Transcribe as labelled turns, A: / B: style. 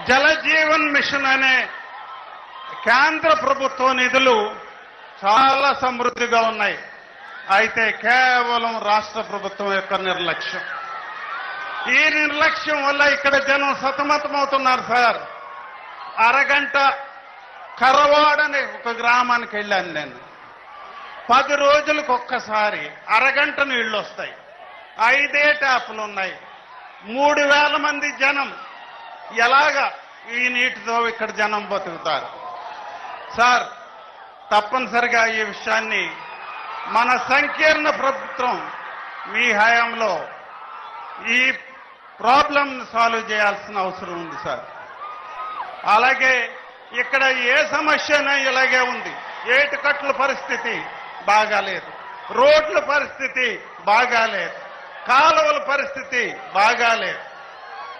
A: Jal Jeevan machine అనే కేంద్ర ప్రభుత్వ నిధులు చాలా సమృద్ధిగా ఉన్నాయి. అయితే కేవలం రాష్ట్ర ప్రభుత్వం యొక్క నిర్లక్ష్యం. ఈ నిర్లక్ష్యం వల్ల ఇక్కడ జనం సతమతమవుతున్నారు సార్. అరగంట కరవాడని ఒక గ్రామానికి వెళ్ళాను నేను. 10 రోజులకు ఒక్కసారి అరగంట నీళ్లు వస్తాయి. 5 ట్యాపులు ఉన్నాయి. 3000 మంది జనం ఎలాగా ఈ నీటితో ఇక్కడ జనం బతుకుతారు? సార్, తప్పనిసరిగా ఈ విషయాన్ని మన సంకీర్ణ ప్రభుత్వం మీ హయాంలో ఈ ప్రాబ్లం సాల్వ్ చేయాల్సిన అవసరం ఉంది సార్. అలాగే ఇక్కడ ఏ సమస్యనా ఇలాగే ఉంది. ఏటుకట్ల పరిస్థితి బాగాలేదు, రోడ్ల పరిస్థితి బాగాలేదు, కాలువల పరిస్థితి బాగాలేదు.